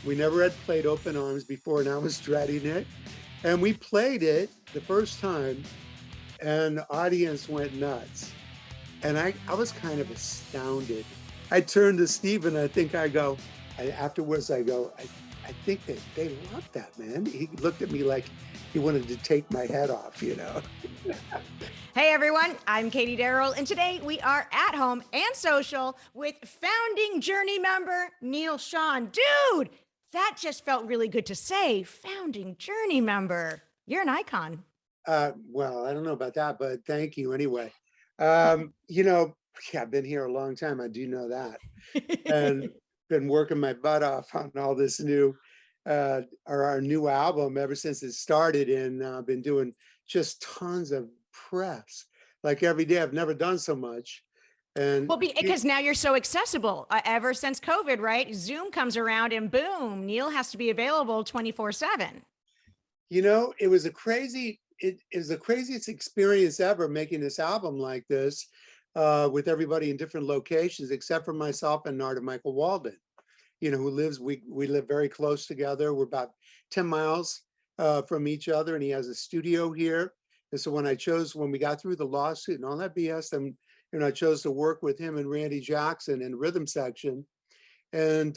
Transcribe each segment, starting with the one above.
We never had played Open Arms before, and I was dreading it. And we played it the first time, and the audience went nuts. And I was kind of astounded. I turned to Steve and afterwards I go, I think that they love that, man. He looked at me like he wanted to take my head off, you know? Hey everyone, I'm Katie Darrell, and today we are at home and social with founding Journey member Neal Schon. Dude, that just felt really good to say. Founding Journey member. You're an icon. Well, I don't know about that, but thank you anyway. You know, yeah, I've been here a long time. I do know that. And been working my butt off on all this new or our new album ever since it started, and been doing just tons of press like every day. I've never done so much. And Well, because now you're so accessible. Ever since COVID, right? Zoom comes around and boom, Neal has to be available 24/7. you know, it was the craziest experience ever making this album like this, with everybody in different locations except for myself and Narda Michael Walden, you know, we live very close together. We're about 10 miles from each other, and he has a studio here. And so when we got through the lawsuit and all that BS, then, you know, I chose to work with him and Randy Jackson in rhythm section. And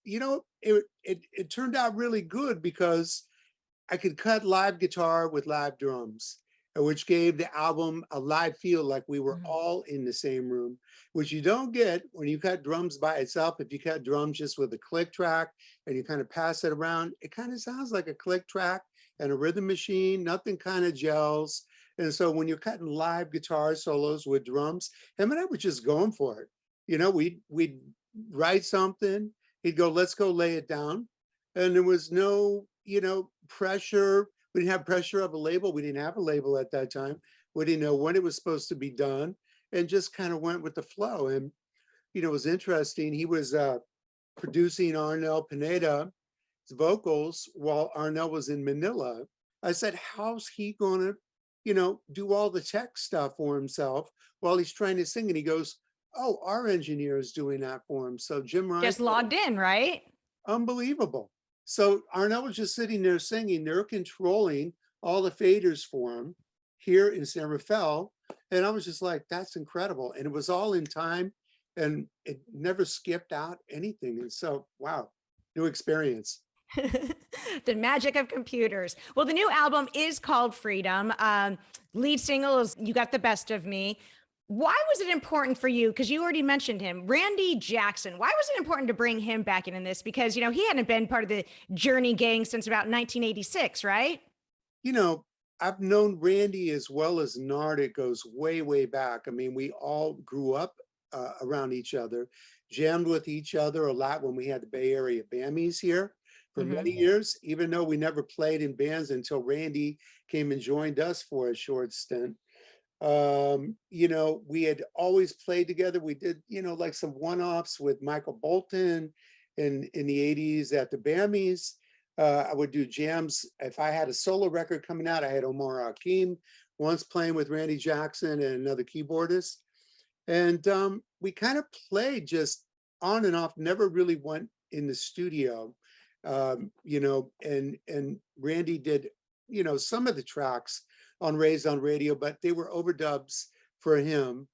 you know, it turned out really good because I could cut live guitar with live drums, which gave the album a live feel, like we were Mhm. all in the same room, which you don't get when you cut drums by itself. If you cut drums just with a click track and you kind of pass it around, it kind of sounds like a click track and a rhythm machine. Nothing kind of gels. And so when you're cutting live guitar solos with drums, him and I were just going for it. You know, we'd write something. He'd go, "Let's go lay it down," and there was no, you know, pressure. We didn't have pressure of a label. We didn't have a label at that time. We didn't know when it was supposed to be done, and just kind of went with the flow. And you know, it was interesting. He was producing Arnel Pineda's vocals while Arnel was in Manila. I said, "How's he gonna, you know, do all the tech stuff for himself while he's trying to sing?" And he goes, "Oh, our engineer is doing that for him." So Jim Rice, Just logged in, right? unbelievable. So Arnell was just sitting there singing. They're controlling all the faders for him here in San Rafael. And I was just like, that's incredible. And it was all in time, and it never skipped out anything. And so, wow, new experience. The magic of computers. Well, the new album is called Freedom. Lead single is You Got the Best of Me. Why was it important for you? Because you already mentioned him, Randy Jackson. Why was it important to bring him back in this? Because, you know, he hadn't been part of the Journey gang since about 1986, right? You know, I've known Randy as well as Nard. It goes way, way back. I mean, we all grew up around each other, jammed with each other a lot when we had the Bay Area Bammies here for many Hmm. years, even though we never played in bands until Randy came and joined us for a short stint. You know, we had always played together. We did, you know, like some one-offs with Michael Bolton in the 80s at the Bammies. I would do jams. If I had a solo record coming out, I had Omar Hakim once playing with Randy Jackson and another keyboardist. And we kind of played just on and off, never really went in the studio. You know, and Randy did, you know, some of the tracks on Raised on Radio, but they were overdubs for him.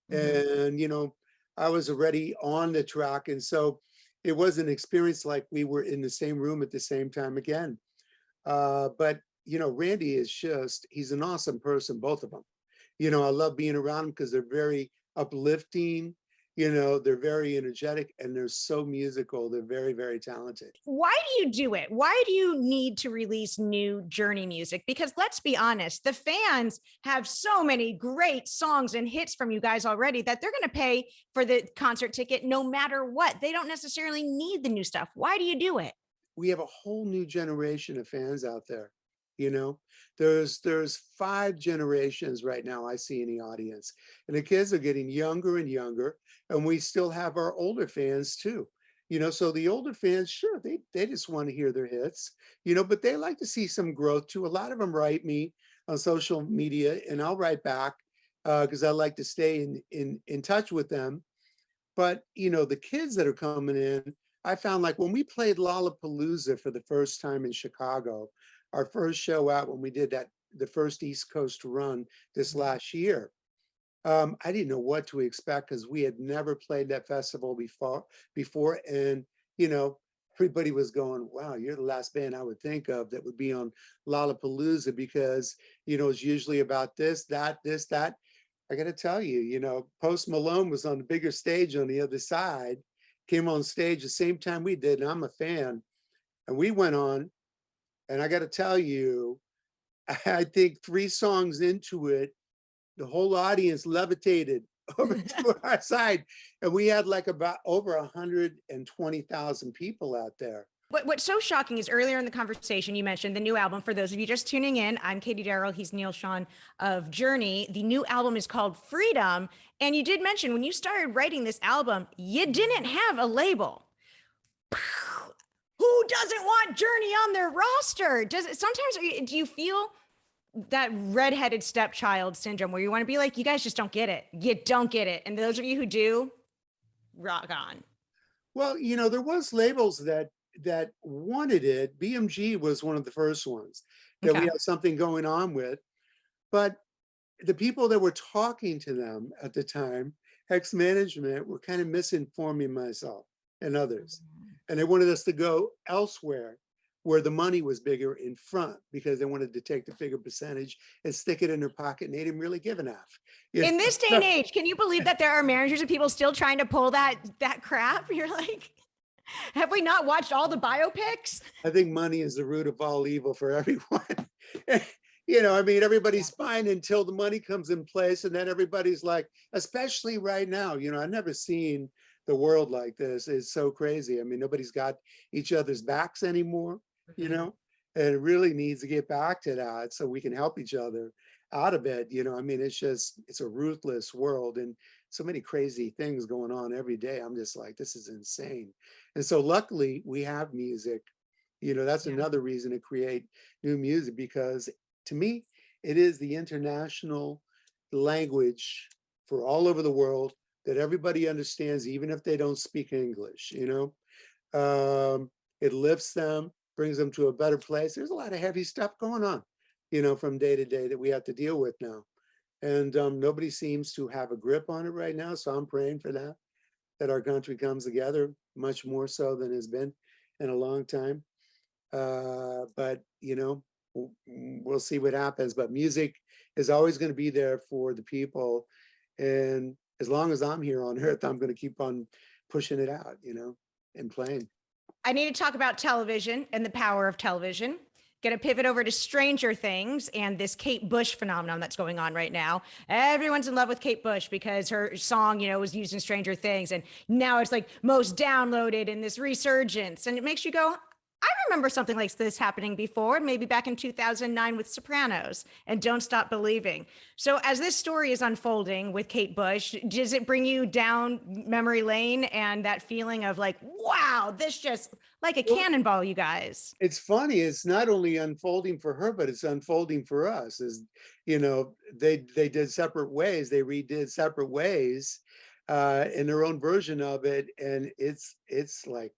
Hmm. And, you know, I was already on the track. And so it was an experience like we were in the same room at the same time again. But, you know, Randy is just, he's an awesome person, both of them. You know, I love being around them because they're very uplifting. You know, they're very energetic and they're so musical. They're very, very talented. Why do you do it? Why do you need to release new Journey music? Because let's be honest, the fans have so many great songs and hits from you guys already that they're going to pay for the concert ticket no matter what. They don't necessarily need the new stuff. Why do you do it? We have a whole new generation of fans out there. You know, there's 5 generations right now I see in the audience, and the kids are getting younger and younger, and we still have our older fans too. You know, so the older fans, sure, they just want to hear their hits, you know, but they like to see some growth too. A lot of them write me on social media, and I'll write back because I like to stay in touch with them. But you know, the kids that are coming in, I found like when we played Lollapalooza for the first time in Chicago, our first show out when we did that, the first East Coast run this last year, I didn't know what to expect because we had never played that festival before. And, you know, everybody was going, wow, you're the last band I would think of that would be on Lollapalooza because, you know, it's usually about this, that, this, that. I got to tell you, you know, Post Malone was on the bigger stage on the other side, came on stage the same time we did. And I'm a fan. And we went on, and I got to tell you, I think 3 songs into it, the whole audience levitated over to our side. And we had like about over 120,000 people out there. What's so shocking is earlier in the conversation, you mentioned the new album. For those of you just tuning in, I'm Katie Darrell. He's Neal Schon of Journey. The new album is called Freedom. And you did mention when you started writing this album, you didn't have a label. Who doesn't want Journey on their roster? Do you feel that redheaded stepchild syndrome where you want to be like, you guys just don't get it. You don't get it. And those of you who do, rock on. Well, you know, there was labels that wanted it. BMG was one of the first ones that we Okay. had something going on with. But the people that were talking to them at the time, Hex Management, were kind of misinforming myself and others. And they wanted us to go elsewhere where the money was bigger in front because they wanted to take the bigger percentage and stick it in their pocket. And they didn't really give an F. In this day and age, can you believe that there are managers and people still trying to pull that crap? You're like, have we not watched all the biopics? I think money is the root of all evil for everyone. You know, I mean, everybody's fine until the money comes in place. And then everybody's like, especially right now, you know, I've never seen the world like this. It's so crazy. I mean, nobody's got each other's backs anymore, you know, and it really needs to get back to that so we can help each other out of it. You know, I mean, it's a ruthless world and so many crazy things going on every day. I'm just like, this is insane. And so luckily we have music, you know, that's another reason to create new music, because to me, it is the international language for all over the world that everybody understands, even if they don't speak English, you know. It lifts them, brings them to a better place. There's a lot of heavy stuff going on, you know, from day to day that we have to deal with now. And nobody seems to have a grip on it right now. So I'm praying for that our country comes together much more so than has been in a long time. But, you know, we'll see what happens. But music is always going to be there for the people. And as long as I'm here on earth, I'm going to keep on pushing it out, you know, and playing. I need to talk about television and the power of television. Going to pivot over to Stranger Things and this Kate Bush phenomenon that's going on right now. Everyone's in love with Kate Bush because her song, you know, was used in Stranger Things. And now it's like most downloaded in this resurgence. And it makes you go, I remember something like this happening before, maybe back in 2009 with Sopranos and Don't Stop Believing. So as this story is unfolding with Kate Bush, does it bring you down memory lane and that feeling of like, wow, this just like a cannonball, you guys? It's funny. It's not only unfolding for her, but it's unfolding for us. As you know, they did separate ways. They redid separate ways in their own version of it, and it's like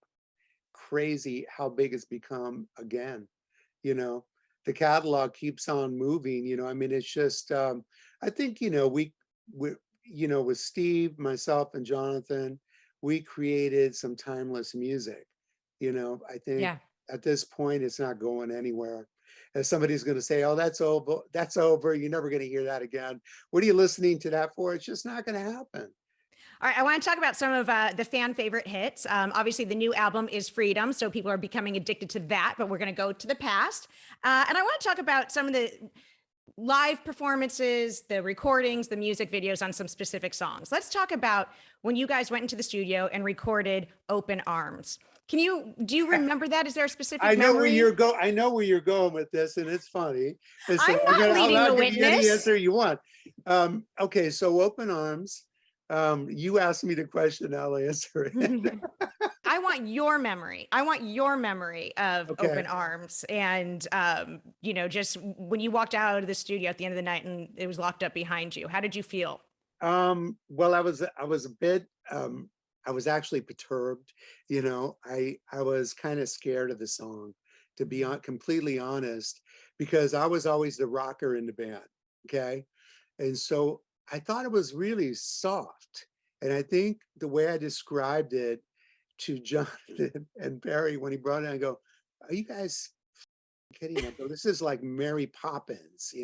crazy how big it's become again. You know, the catalog keeps on moving. You know, I mean, it's just I think, you know, we you know, with Steve, myself, and Jonathan, we created some timeless music. You know, I think at this point it's not going anywhere. And somebody's going to say, oh, that's over, you're never going to hear that again. What are you listening to that for? It's just not going to happen. All right, I want to talk about some of the fan favorite hits. Obviously, the new album is Freedom, so people are becoming addicted to that, but we're going to go to the past. And I want to talk about some of the live performances, the recordings, the music videos on some specific songs. Let's talk about when you guys went into the studio and recorded Open Arms. Do you remember that? Is there a specific memory? I know where you're going with this, and it's funny. And so I'm not leading the give you any witness. answer you want. Okay, so Open Arms. You asked me the question, I'll answer it. I want your memory. I want your memoy of Open Arms. And, you know, just when you walked out of the studio at the end of the night and it was locked up behind you, how did you feel? Well, I was a bit, I was actually perturbed. I was kind of scared of the song, to be completely honest, because I was always the rocker in the band. Okay. And so I thought it was really soft. And I think the way I described it to Jonathan and Barry when he brought it, I go, "Are you guys kidding?" I go, "This is like Mary Poppins."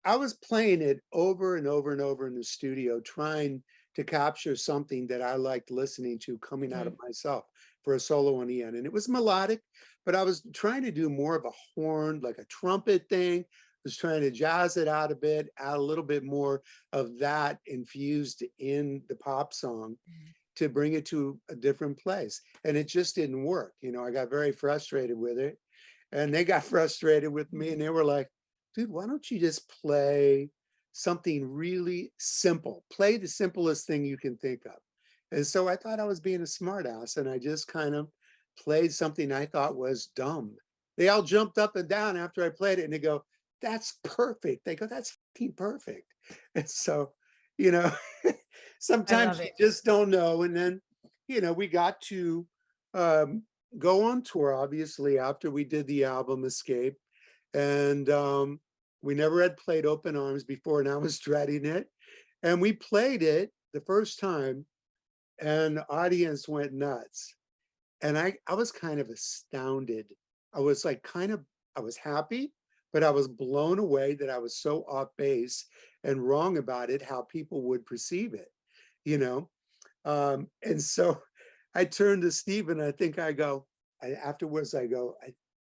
I was playing it over and over and over in the studio, trying to capture something that I liked listening to coming out of Mhm. myself for a solo on the end. And it was melodic, but I was trying to do more of a horn, like a trumpet thing. I was trying to jazz it out a bit, add a little bit more of that infused in the pop song to bring it to a different place. And it just didn't work. I got very frustrated with it. And they got frustrated with me and they were like, "Dude, why don't you just play something really simple? Play the simplest thing you can think of." And so I thought I was being a smartass and I just kind of played something I thought was dumb. They all jumped up and down after I played it and they go, "That's perfect." They go, "That's fucking perfect." And so, you know, I sometimes love you it. just don't know. And then, we got to um, go on tour, obviously, after we did the album Escape. And we never had played Open Arms before, and I was dreading it. And we played it the first time, and the audience went nuts. And I was kind of astounded. I was like, I was happy, but I was blown away that I was so off base and wrong about it, how people would perceive it, you know? And so I turned to Steve and afterwards I go,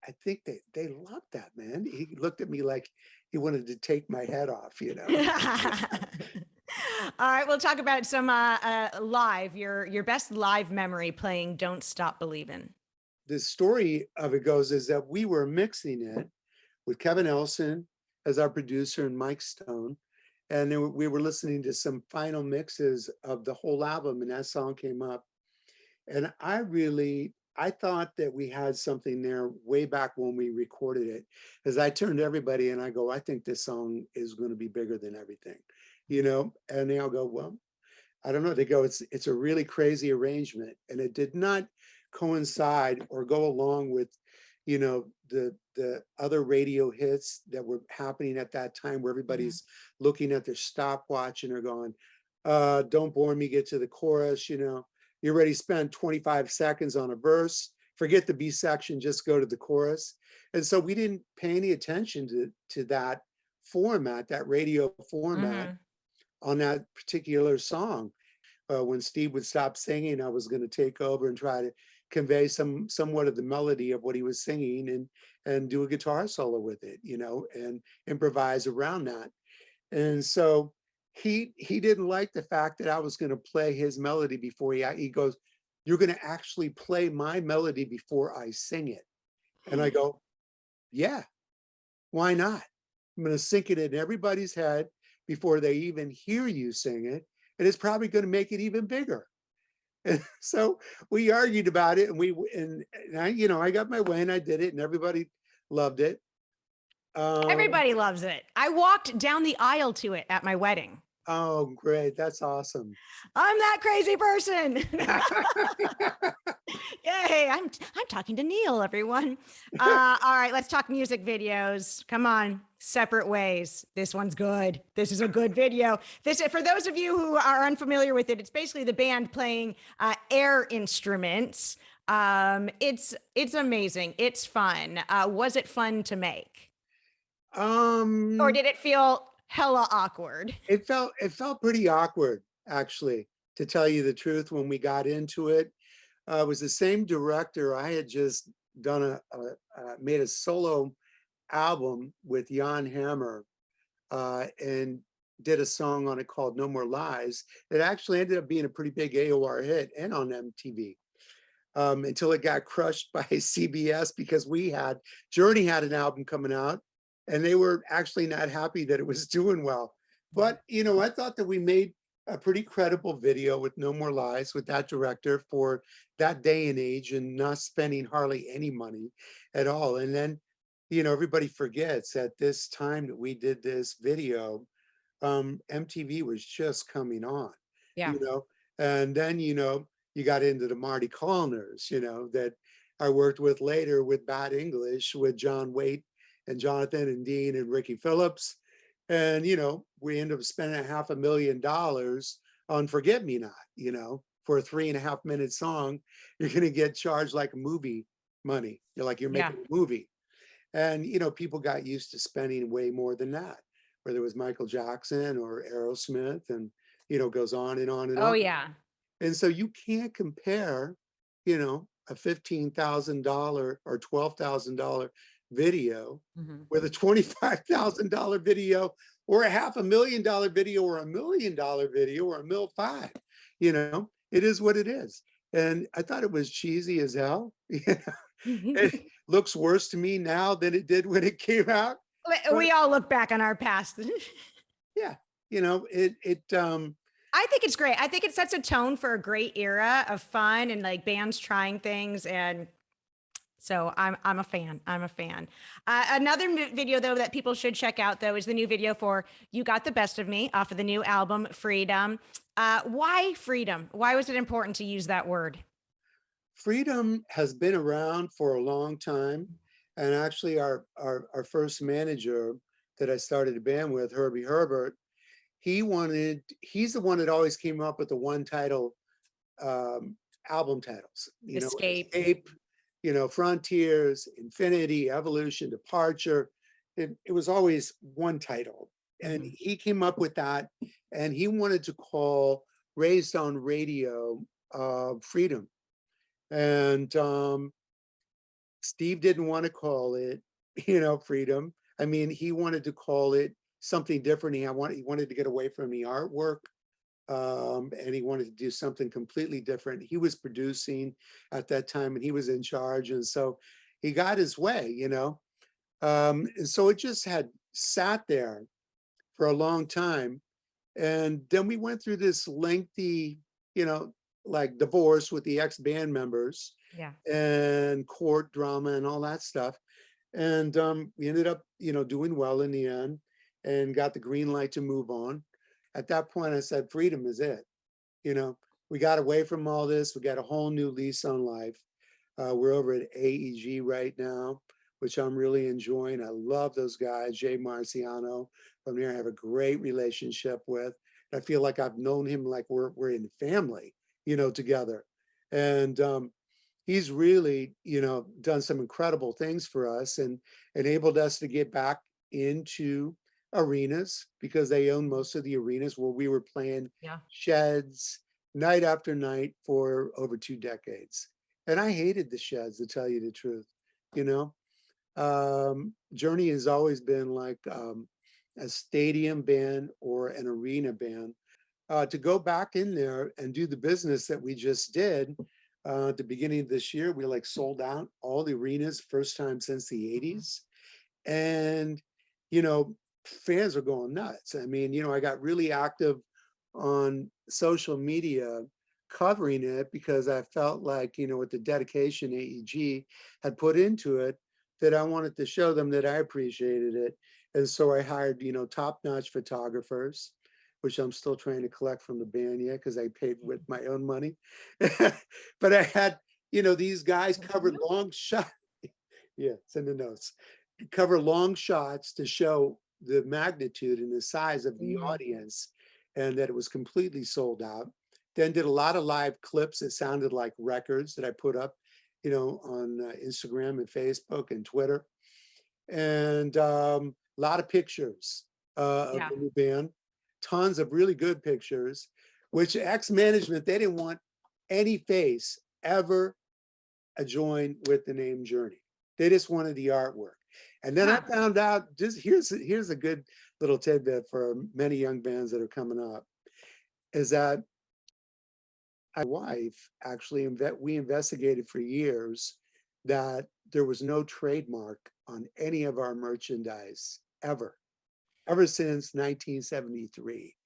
I think they loved that, man. He looked at me like he wanted to take my head off. All right, we'll talk about some live, your best live memory playing "Don't Stop Believin'." The story of it goes is that we were mixing it with Kevin Elson as our producer and Mike Stone. And we were listening to some final mixes of the whole album, and that song came up. And I thought that we had something there way back when we recorded it. As I turned to everybody and I go, "I think this song is going to be bigger than everything." And they all go, "Well, I don't know." They go, "It's a really crazy arrangement." And it did not coincide or go along with, the other radio hits that were happening at that time where Mhm. everybody's looking at their stopwatch and are going, "Don't bore me, get to the chorus. You already spent 25 seconds on a verse. Forget the B section, just go to the chorus." And so we didn't pay any attention to that format, that radio format Mhm. on that particular song. When Steve would stop singing, I was going to take over and try to convey somewhat of the melody of what he was singing and do a guitar solo with it, and improvise around that. And so he didn't like the fact that I was going to play his melody before he goes, "You're going to actually play my melody before I sing it." And I go, "Yeah, why not? I'm going to sink it in everybody's head before they even hear you sing it. And it's probably going to make it even bigger." And so we argued about it, and I got my way and I did it, and everybody loved it. Um, Everybody loves it. I walked down the aisle to it at my wedding. oh, great. That's awesome. I'm that crazy person. Yay! I'm talking to Neal, everyone. All right, let's talk music videos. Come on, Separate Ways. This one's good. This is a good video. This, for those of you who are unfamiliar with it, it's basically the band playing air instruments. It's amazing. It's fun. Was it fun to make, or um, did it feel hella awkward? it felt pretty awkward, actually, to tell you the truth, when we got into it. It was the same director. I had just done made a solo album with Jan Hammer, and did a song on it called "No More Lies." It actually ended up being a pretty big AOR hit and on MTV, until it got crushed by CBS because Journey had an album coming out, and they were actually not happy that it was doing well. But I thought that we made a pretty credible video with "No More Lies" with that director for that day and age, and not spending hardly any money at all. And then, everybody forgets at this time that we did this video, MTV was just coming on, Yeah. you know, and then, you got into the Marty Callners, that I worked with later with Bad English with John Waite and Jonathan and Dean and Ricky Phillips. And, we ended up spending $500,000 on Forget Me Not, for a 3.5 minute song. You're going to get charged like movie money. You're like, you're Yeah. making a movie. And, people got used to spending way more than that, whether it was Michael Jackson or Aerosmith, and, goes on and on and Oh on. yeah. And so you can't compare, a $15,000 or $12,000 video Mhm. with a $25,000 video or a $500,000 video or $1 million video or $1.5 million. It is what it is. And I thought it was cheesy as hell. It looks worse to me now than it did when it came out. But We all look back on our past. yeah, it I think it's great. I think it sets a tone for a great era of fun and like bands trying things, and so I'm a fan. I'm a fan. Another video though that people should check out though is the new video for "You Got the Best of Me" off of the new album Freedom. Why freedom? Why was it important to use that word? freedom has been around for a long time. And actually our first manager that I started a band with, Herbie Herbert, he's the one that always came up with the one title album titles, Escape. Escape, Frontiers, Infinity, Evolution, Departure. It was always one title. And Mhm. he came up with that, and he wanted to call Raised on Radio Freedom. And Steve didn't want to call it, Freedom. I mean, he wanted to call it something different. He wanted to get away from the artwork, and he wanted to do something completely different. He was producing at that time, and he was in charge, and so he got his way. And so it just had sat there for a long time, and then we went through this lengthy, you know, like divorce with the ex-band members Yeah. and court drama and all that stuff. And we ended up, doing well in the end and got the green light to move on. At that point, I said, freedom is it. You know, we got away from all this. We got a whole new lease on life. We're over at AEG right now, which I'm really enjoying. I love those guys, Jay Marciano from there. I have a great relationship with. I feel like I've known him like we're in family, together. And he's really, done some incredible things for us and enabled us to get back into arenas because they own most of the arenas where we were playing Yeah. sheds night after night for over 2 decades. And I hated the sheds, to tell you the truth. You know, Journey has always been like a stadium band or an arena band. To go back in there and do the business that we just did at the beginning of this year, we like sold out all the arenas, first time since the '80s. And, fans are going nuts. I mean, I got really active on social media covering it because I felt like, with the dedication AEG had put into it, that I wanted to show them that I appreciated it. And so I hired, top-notch photographers, which I'm still trying to collect from the band yet because I paid with my own money. But I had, these guys covered long shots. Yeah, it's in the notes. Cover long shots to show the magnitude and the size of the Mhm. audience, and that it was completely sold out. Then did a lot of live clips that sounded like records that I put up, on Instagram and Facebook and Twitter, and a lot of pictures of Yeah. the new band, tons of really good pictures, which ex-management, they didn't want any face ever join with the name Journey. They just wanted the artwork. And then I Huh. found out, just here's a good little tidbit for many young bands that are coming up, is that my wife actually we investigated for years that there was no trademark on any of our merchandise ever since 1973.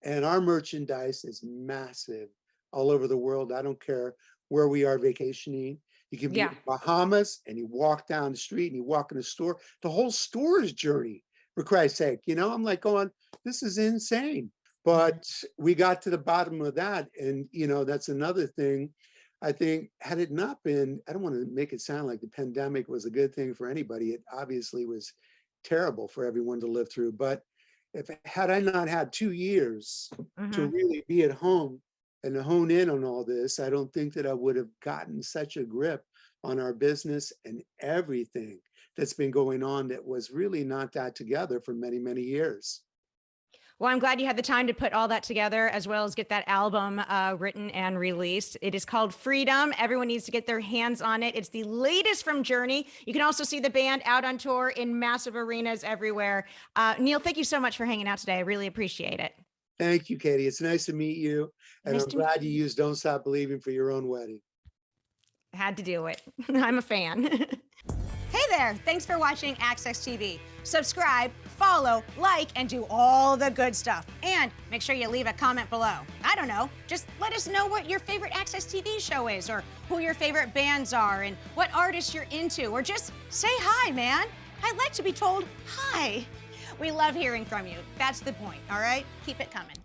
And our merchandise is massive all over the world. I don't care where we are vacationing. You can be in Yeah. the Bahamas and you walk down the street and you walk in a store. The whole store is Journey, for Christ's sake. I'm like going, this is insane. But we got to the bottom of that. And, that's another thing. I think had it not been, I don't want to make it sound like the pandemic was a good thing for anybody. It obviously was terrible for everyone to live through. But had I not had 2 years to Mhm. really be at home and to hone in on all this, I don't think that I would have gotten such a grip on our business and everything that's been going on that was really not that together for many, many years. Well, I'm glad you had the time to put all that together as well as get that album written and released. It is called Freedom. Everyone needs to get their hands on it. It's the latest from Journey. You can also see the band out on tour in massive arenas everywhere. Neal, thank you so much for hanging out today. I really appreciate it. Thank you, Katie. It's nice to meet you. And Nice I'm to meet glad you you. used Don't Stop Believing for your own wedding. Had to do it. I'm a fan. Hey there, thanks for watching AXS TV. Subscribe, follow, like, and do all the good stuff. And make sure you leave a comment below. I don't know, just let us know what your favorite AXS TV show is, or who your favorite bands are, and what artists you're into, or just say hi, man. I like to be told hi. We love hearing from you. That's the point, all right? Keep it coming.